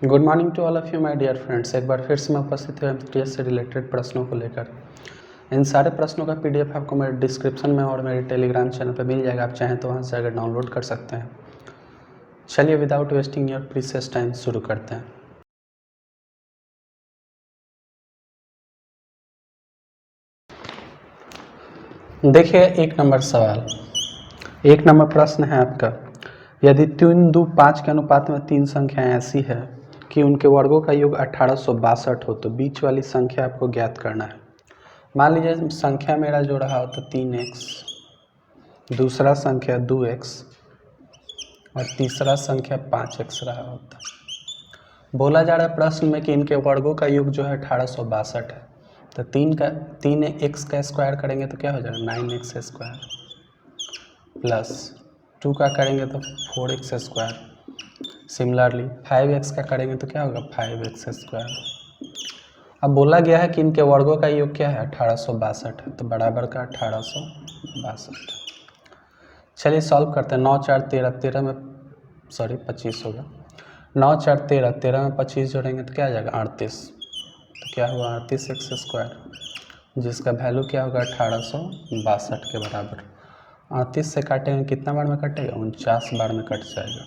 Good morning to all of you my dear friends. एक बार फिर से मैं उपस्थित हूँ एमटीएस से रिलेटेड प्रश्नों को लेकर। इन सारे प्रश्नों का पीडीएफ आपको मेरे डिस्क्रिप्शन में और मेरे टेलीग्राम चैनल पर मिल जाएगा। आप चाहें तो वहाँ से अगर डाउनलोड कर सकते हैं। चलिए without wasting your precious time शुरू करते हैं। देखिए एक नंबर सवाल, एक नंबर प्रश्न है आपका। यदि 3:2:5 के अनुपात में तीन संख्याएं ऐसी है कि उनके वर्गों का योग 1862 हो तो बीच वाली संख्या आपको ज्ञात करना है। मान लीजिए संख्या मेरा जो रहा होता 3x, दूसरा संख्या 2x और तीसरा संख्या 5x रहा होता। बोला जा रहा है प्रश्न में कि इनके वर्गों का योग जो है 1862 है। तो 3x का स्क्वायर करेंगे तो क्या हो जाएगा 9x स्क्वायर, प्लस 2 का करेंगे तो 4x स्क्वायर। सिमिलरली 5x का करेंगे तो क्या होगा 5x स्क्वायर। अब बोला गया है कि इनके वर्गों का योग क्या है 1862 है, तो बराबर का 1862। चलिए सॉल्व करते हैं। 9 4 13, 13 में 25 होगा। 9 4 13, 13 में 25 जोड़ेंगे तो क्या आ जाएगा 38। तो क्या हुआ 38x स्क्वायर, जिसका वैल्यू क्या होगा 1862 के बराबर। 38 से काटेंगे कितना बार में कटेगा 49 बार में कट जाएगा।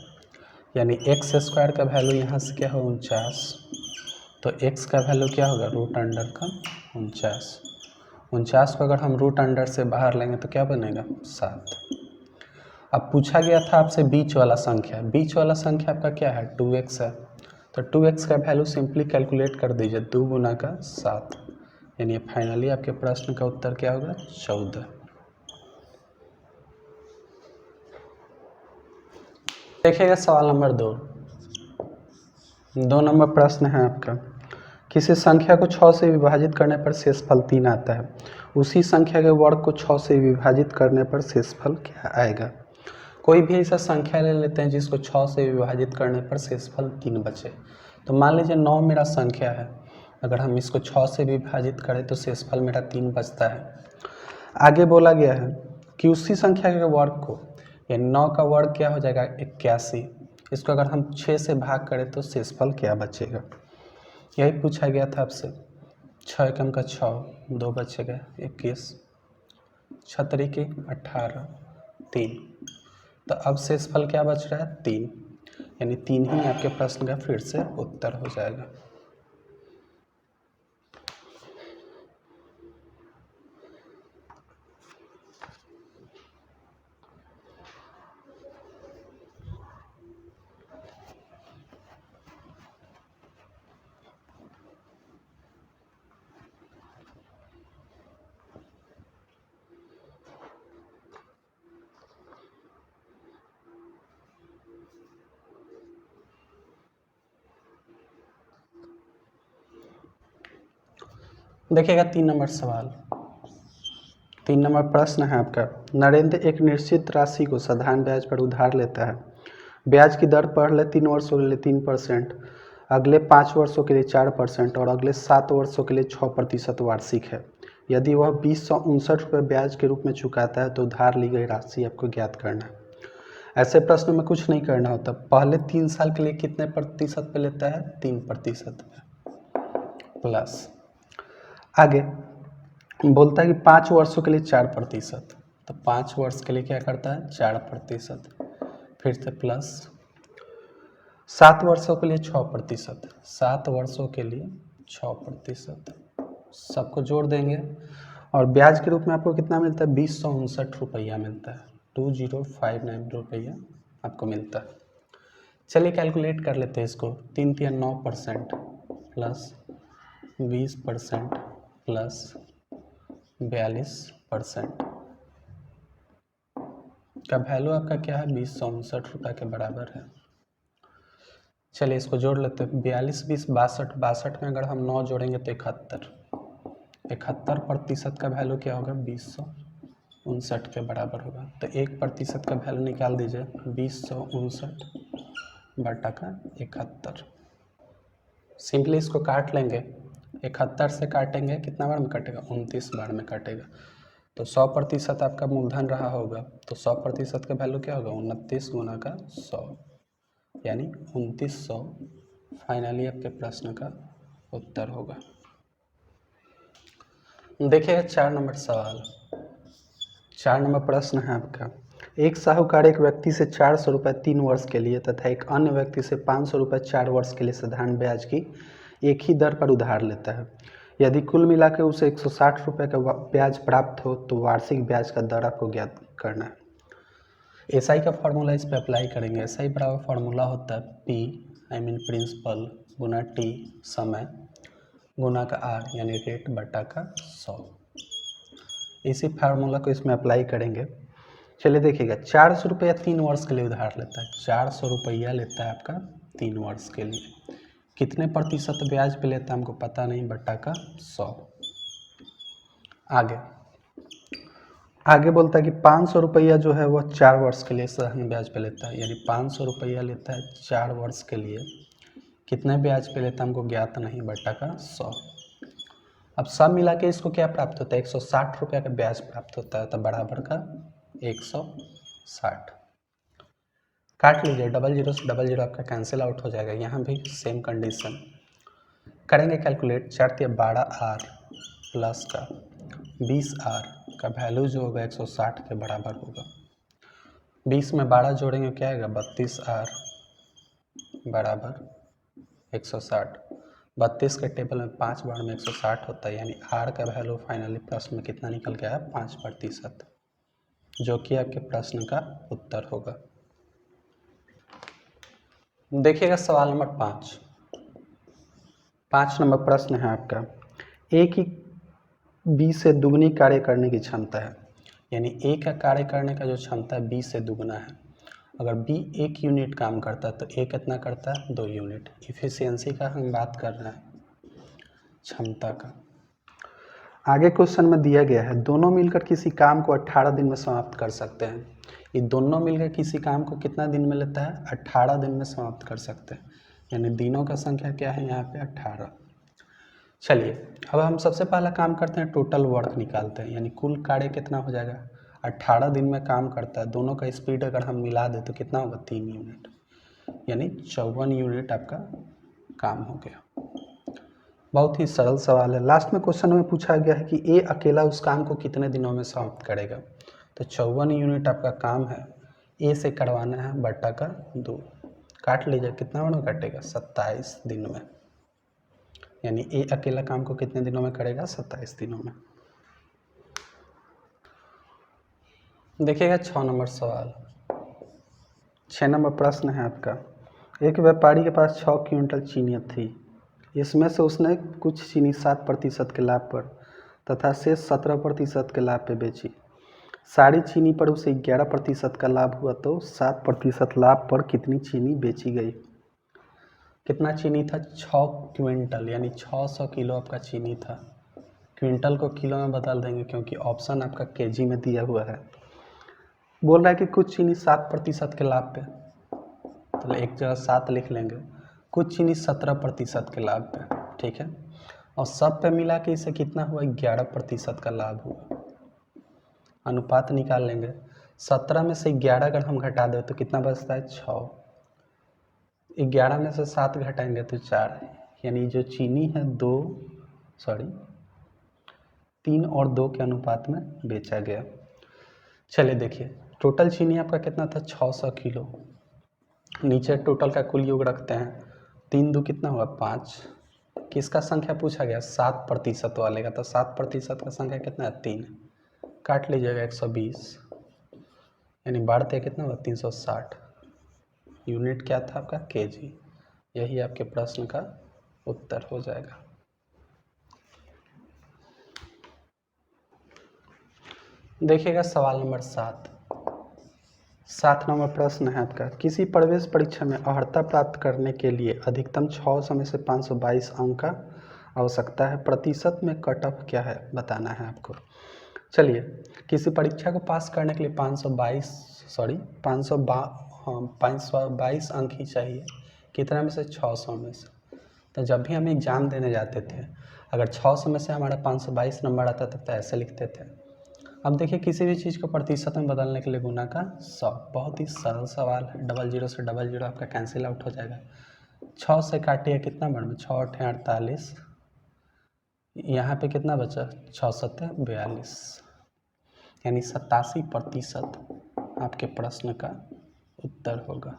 यानी x स्क्वायर का वैल्यू यहाँ से क्या होगा 49, तो x का वैल्यू क्या होगा रूट अंडर का 49। 49 को अगर हम रूट अंडर से बाहर लेंगे तो क्या बनेगा 7। अब पूछा गया था आपसे बीच वाला संख्या, बीच वाला संख्या आपका क्या है 2x है। तो 2x का वैल्यू सिंपली कैलकुलेट कर दीजिए, 2 गुना का 7, यानी फाइनली आपके प्रश्न का उत्तर क्या होगा 14। देखिएगा सवाल नंबर 2 नंबर प्रश्न है आपका। किसी संख्या को 6 से विभाजित करने पर शेषफल 3 आता है, उसी संख्या के वर्ग को 6 से विभाजित करने पर शेषफल क्या आएगा। कोई भी ऐसा संख्या ले लेते हैं जिसको 6 से विभाजित करने पर शेषफल 3 बचे। तो मान लीजिए 9 मेरा संख्या है, अगर हम इसको 6 से विभाजित करें तो शेषफल मेरा 3 बचता है। आगे बोला गया है कि उसी संख्या के वर्ग को, यानी 9 का वर्ग क्या हो जाएगा 81, इसको अगर हम 6 से भाग करें तो शेषफल क्या बचेगा। यही पूछा गया था आपसे। 6 एकम का 6, 2 बचेगा 21, 6 तरीके 18, 3। तो अब शेषफल क्या बच रहा है 3, यानी 3 ही आपके प्रश्न का फिर से उत्तर हो जाएगा। देखिएगा 3 नंबर सवाल, 3 नंबर प्रश्न है आपका। नरेंद्र एक निश्चित राशि को साधारण ब्याज पर उधार लेता है। ब्याज की दर पहले 3 वर्षों के लिए 3%, अगले 5 वर्षों के लिए 4% और अगले 7 वर्षों के लिए 6% वार्षिक है। यदि वह 2059 रुपये ब्याज के रूप में चुकाता है तो उधार ली गई राशि आपको ज्ञात करना है। ऐसे प्रश्नों में कुछ नहीं करना होता, पहले 3 साल के लिए कितने प्रतिशत पे लेता है 3% प्लस आगे बोलता है कि 5 वर्षों के लिए 4%, तो 5 वर्ष के लिए क्या करता है 4%, फिर से प्लस 7 वर्षों के लिए 6%, 7 वर्षों के लिए 6%, सबको जोड़ देंगे और ब्याज के रूप में आपको कितना मिलता है 2059 रुपया मिलता है, 2059 रुपया आपको मिलता है। चलिए कैलकुलेट कर लेते हैं इसको। 3 3 9% प्लस 20% प्लस 42% का वैल्यू आपका क्या है 2059 रुपये के बराबर है। चलिए इसको जोड़ लेते हैं। 42 20 62, 62 में अगर हम 9 जोड़ेंगे तो 71, 71% का वैल्यू क्या होगा 2059 के बराबर होगा। तो 1% का वैल्यू निकाल दीजिए 2059 बटा का 71। सिंपली इसको काट लेंगे, 71 से काटेंगे कितना बार में कटेगा 29 बार में कटेगा। तो 100% आपका मूलधन रहा होगा, तो 100% का वैल्यू क्या होगा 29 गुना का 100, यानी 2900 फाइनली आपके प्रश्न का उत्तर होगा। देखिएगा 4 नंबर सवाल। 4 नंबर प्रश्न है आपका, एक साहूकार एक व्यक्ति से 400 रुपये 3 वर्ष के लिए तथा एक अन्य व्यक्ति से 500 रुपये 4 वर्ष के लिए साधारण ब्याज की एक ही दर पर उधार लेता है। यदि कुल मिलाकर उसे 160 रुपये का ब्याज प्राप्त हो तो वार्षिक ब्याज का दर आपको ज्ञात करना है। एसआई का फॉर्मूला इस पर अप्लाई करेंगे। एसआई बराबर फॉर्मूला होता है पी प्रिंसिपल गुना टी समय गुना का आर यानी रेट बटा का 100। इसी फार्मूला को इसमें अप्लाई करेंगे। चलिए देखिएगा, 400 रुपया 3 वर्ष के लिए उधार लेता है। 400 रुपया लेता है आपका 3 वर्ष के लिए। कितने प्रतिशत ब्याज पे लेता है हमको पता नहीं, बटा का 100। आगे बोलता है कि 500 रुपया जो है वह 4 वर्ष के लिए साधारण ब्याज पे लेता है, यानी 500 रुपया लेता है 4 वर्ष के लिए। कितने ब्याज पे लेता है हमको ज्ञात नहीं, बटा का 100। अब सब मिला के इसको क्या प्राप्त होता है, 160 रुपया का ब्याज प्राप्त होता है, तो बराबर का 160। काट लीजिए, 00 से 00 आपका कैंसिल आउट हो जाएगा। यहाँ भी सेम कंडीशन करेंगे कैलकुलेट। 4 × 12 आर प्लस का 20 आर का वैल्यू जो होगा 160 के बराबर होगा। 20 में 12 जोड़ेंगे क्या आएगा, 32 आर बराबर 160। 32 के टेबल में 5 बार में 160 होता है, यानी आर का वैल्यू फाइनली प्रश्न में कितना निकल गया है, 5%, जो कि आपके प्रश्न का उत्तर होगा। देखिएगा सवाल नंबर 5 नंबर प्रश्न है आपका, ए की बी से दुगनी कार्य करने की क्षमता है, यानी ए का कार्य करने का जो क्षमता है बी से दुगना है। अगर बी 1 यूनिट काम करता है तो ए कितना करता है, 2 यूनिट। इफिशियंसी का हम बात कर रहे हैं, क्षमता का। आगे क्वेश्चन में दिया गया है, दोनों मिलकर किसी काम को 18 दिन में समाप्त कर सकते हैं। ये दोनों मिलकर किसी काम को कितना दिन में लेता है, 18 दिन में समाप्त कर सकते हैं, यानी दिनों का संख्या क्या है यहाँ पे 18। चलिए अब हम सबसे पहला काम करते हैं, टोटल वर्क निकालते हैं, यानी कुल कार्य कितना हो जाएगा, 18 दिन में काम करता है। दोनों का स्पीड अगर हम मिला दें तो कितना होगा, 3 यूनिट, यानी 54 यूनिट आपका काम हो गया। बहुत ही सरल सवाल है। लास्ट में क्वेश्चन में पूछा गया है कि ए अकेला उस काम को कितने दिनों में समाप्त करेगा, तो 54 यूनिट आपका काम है, ए से करवाना है, बटा का 2। काट लीजिए, कितना बड़ा कटेगा, 27 दिन में, यानी ए अकेला काम को कितने दिनों में करेगा, 27 दिनों में। देखिएगा 6 नंबर सवाल। 6 नंबर प्रश्न है आपका, एक व्यापारी के पास 6 क्विंटल चीनी थी। इसमें से उसने कुछ चीनी 7% के लाभ पर तथा शेष 17% के लाभ पे बेची। सारी चीनी पर उसे 11% का लाभ हुआ, तो 7% लाभ पर कितनी चीनी बेची गई। कितना चीनी था, 6 क्विंटल, यानी 600 किलो आपका चीनी था। क्विंटल को किलो में बदल देंगे क्योंकि ऑप्शन आपका केजी में दिया हुआ है। बोल रहा है कि कुछ चीनी 7% के लाभ पे, तो एक जगह 7 लिख लेंगे। कुछ चीनी 17% के लाभ पे, ठीक है, और सब पे मिला के इसे कितना हुआ, 11% का लाभ हुआ। अनुपात निकाल लेंगे, 17 में से 11 अगर हम घटा दें तो कितना बचता है, 6। 11 में से 7 घटाएंगे तो 4, यानी जो चीनी है 3 और 2 के अनुपात में बेचा गया। चलिए देखिए, टोटल चीनी आपका कितना था, 600 किलो। नीचे टोटल का कुल योग रखते हैं, 3 2 कितना हुआ, 5। किसका संख्या पूछा गया, 7% वाले का, तो 7% का संख्या कितना है, 3। काट लीजिएगा, 120, यानी बढ़ते कितना हुआ, 360। यूनिट क्या था आपका, केजी। यही आपके प्रश्न का उत्तर हो जाएगा। देखिएगा सवाल नंबर 7 नंबर प्रश्न है आपका, किसी प्रवेश परीक्षा में अर्हता प्राप्त करने के लिए अधिकतम 600 में से 522 अंक का आवश्यकता है। प्रतिशत में कट ऑफ क्या है, बताना है आपको। चलिए, किसी परीक्षा को पास करने के लिए 522 अंक ही चाहिए। कितना में से, 600 में से। तो जब भी हम एग्ज़ाम देने जाते थे, अगर 600 में से हमारा 522 नंबर आता था तो ऐसे लिखते थे। अब देखिए, किसी भी चीज़ को प्रतिशत में बदलने के लिए गुना का 100। बहुत ही सरल सवाल है, 00 से 00 आपका कैंसिल आउट हो जाएगा। 6 से काटिए कितना बढ़ में, 6 8 48, यहाँ पे कितना बचा, 6 7 42, यानी 87% आपके प्रश्न का उत्तर होगा।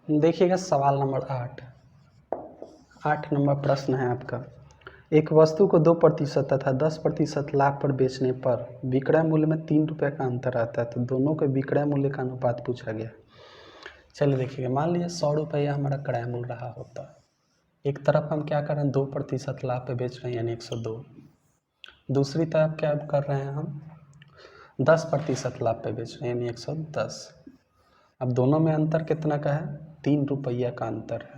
देखिएगा सवाल नंबर 8 नंबर प्रश्न है आपका। एक वस्तु को 2% तथा 10% लाभ पर बेचने पर विक्रय मूल्य में 3 रुपये का अंतर आता है, तो दोनों के विक्रय मूल्य का अनुपात पूछा गया। चलिए देखिएगा, मान लीजिए 100 रुपया हमारा क्रय मूल्य रहा होता है, एक तरफ हम क्या कर रहे हैं 2% लाभ पे बेच रहे हैं यानी 102, दूसरी तरफ क्या कर रहे हैं हम 10% लाभ पे बेच रहे हैं यानी 110। अब दोनों में अंतर कितना का है, 3 रुपया का अंतर है।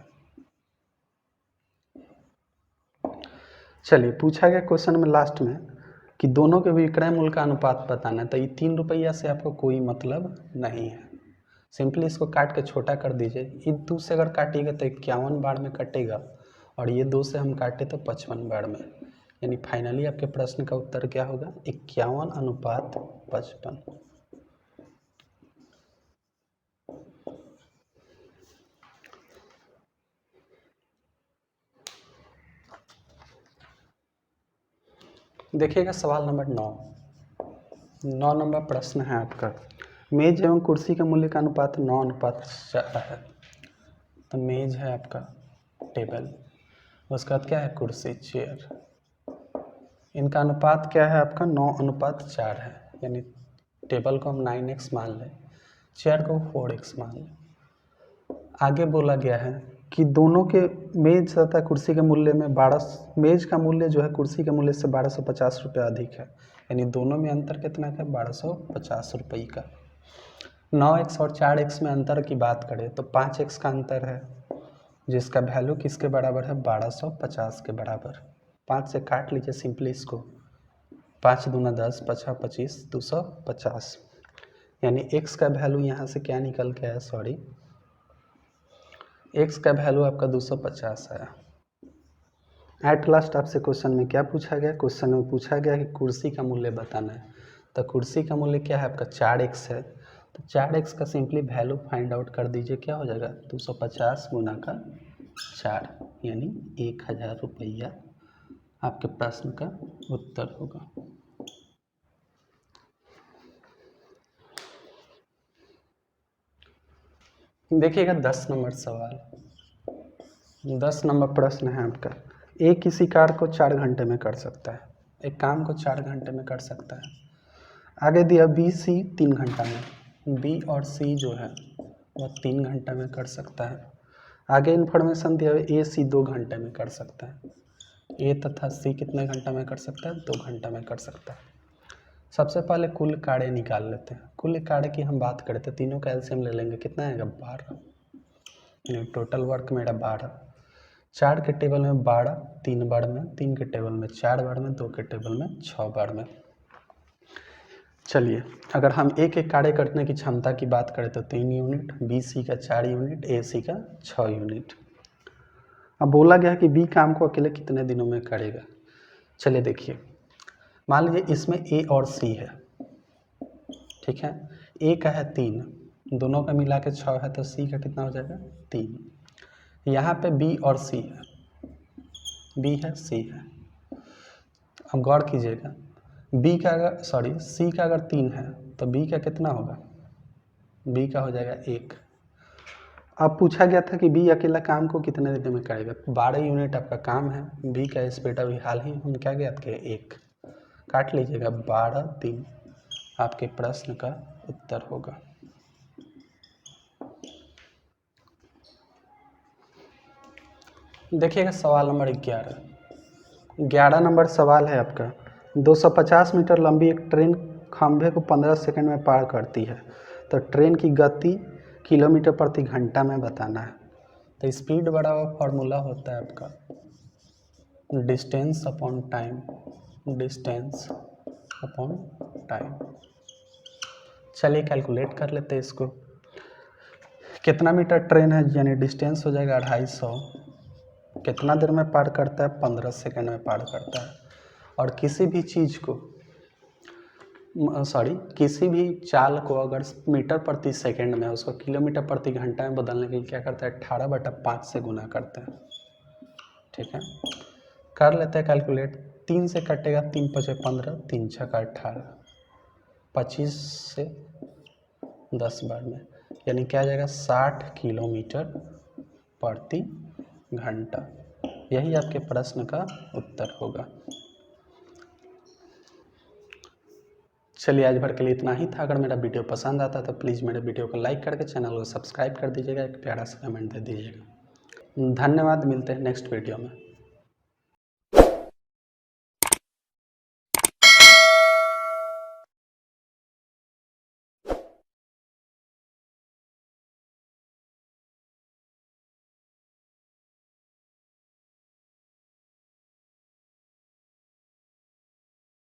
चलिए पूछा गया क्वेश्चन में लास्ट में कि दोनों के विक्रय मूल्य का अनुपात बताना है, तो ये 3 रुपया से आपको कोई मतलब नहीं है। सिंपली इसको काट के छोटा कर दीजिए, ये 2 से अगर काटिएगा तो 51 बार में कटेगा, और ये 2 से हम काटे तो 55 बार में, यानी फाइनली आपके प्रश्न का उत्तर क्या होगा, 51:55। देखिएगा सवाल नंबर 9 नंबर प्रश्न है आपका। मेज एवं कुर्सी के मूल्य का अनुपात 9:4 है। तो मेज है आपका टेबल, उसका बाद क्या है कुर्सी चेयर, इनका अनुपात क्या है आपका 9:4 है, यानी टेबल को हम 9x मान लें, चेयर को 4x मान लें। आगे बोला गया है कि दोनों के मेज तथा कुर्सी के मूल्य में मेज का मूल्य जो है कुर्सी के मूल्य से 1250 रुपये अधिक है, यानी दोनों में अंतर कितना का, 1250 रुपये का। 9x और 4x में अंतर की बात करें तो 5x का अंतर है, जिसका वैल्यू किसके बराबर है, 1250 के बराबर। 5 से काट लीजिए सिंपली इसको, 5 दूना 10, 5 25, 250, यानी x का वैल्यू यहाँ से क्या निकल के आया, x का वैल्यू आपका 250 है। एट लास्ट आपसे क्वेश्चन में क्या पूछा गया, क्वेश्चन में पूछा गया कि कुर्सी का मूल्य बताना है, तो कुर्सी का मूल्य क्या है आपका 4x है, तो 4x का सिंपली वैल्यू फाइंड आउट कर दीजिए, क्या हो जाएगा 250 गुना का 4, यानी 1000 रुपया आपके प्रश्न का उत्तर होगा। देखिएगा 10 नंबर सवाल, 10 नंबर प्रश्न है आपका। ए किसी कार्य को 4 घंटे में कर सकता है, एक काम को 4 घंटे में कर सकता है। आगे दिया बी सी 3 घंटा में, बी और सी जो है वह 3 घंटा में कर सकता है। आगे इन्फॉर्मेशन दिया है ए सी 2 घंटे में कर सकता है, ए तथा सी कितने घंटा में कर सकता है, 2 घंटा में कर सकता है। सबसे पहले कुल कार्य निकाल लेते हैं। कुल कार्य की हम बात करें तो तीनों का एलसीएम ले लेंगे, कितना आएगा 12, टोटल वर्क मेरा 12, 4 के टेबल में 12, 3 बार में, 3 के टेबल में 4 बार में, 2 के टेबल में 6 बार में। चलिए अगर हम एक एक कार्य करने की क्षमता की बात करें तो 3 यूनिट, बी सी का 4 यूनिट, ए सी का 6 यूनिट। अब बोला गया कि बी काम को अकेले कितने दिनों में करेगा। चलिए देखिए, मान लीजिए इसमें ए और सी है, ठीक है, ए का है 3, दोनों का मिला के 6 है, तो सी का कितना हो जाएगा 3। यहाँ पे बी और सी है, बी है सी है। अब गौर कीजिएगा, बी का अगर सी का अगर 3 है तो बी का कितना होगा, बी का हो जाएगा 1। अब पूछा गया था कि बी अकेला काम को कितने दिन में करेगा, 12 यूनिट आपका काम है, बी का स्पीड अभी हाल ही हम क्या ज्ञात किए 1, काट लीजिएगा 12 3 आपके प्रश्न का उत्तर होगा। देखिएगा सवाल नंबर 11 नंबर सवाल है आपका। 250 मीटर लंबी एक ट्रेन खंभे को 15 सेकंड में पार करती है, तो ट्रेन की गति किलोमीटर प्रति घंटा में बताना है। तो स्पीड बड़ा हुआ फॉर्मूला होता है आपका distance upon time, distance upon time. चलिए कैलकुलेट कर लेते हैं इसको, कितना मीटर ट्रेन है, यानी डिस्टेंस हो जाएगा 250 कितना देर में पार करता है? 15 सेकंड में पार करता है। और किसी भी चीज़ को किसी भी चाल को अगर मीटर प्रति सेकंड में उसको किलोमीटर प्रति घंटा में बदलने के लिए क्या करता है? 18/5 से गुना करते हैं। ठीक है, कर लेते हैं कैलकुलेट। 3 से कटेगा, 3 × 5 = 15, 3 × 6 = 18, 25 से 10 बार में, यानी क्या आ जाएगा? 60 किलोमीटर प्रति घंटा। यही आपके प्रश्न का उत्तर होगा। चलिए, आज भर के लिए इतना ही था। अगर मेरा वीडियो पसंद आता तो प्लीज़ मेरे वीडियो को लाइक करके चैनल को सब्सक्राइब कर दीजिएगा, एक प्यारा सा कमेंट दे दीजिएगा। धन्यवाद, मिलते हैं नेक्स्ट वीडियो में।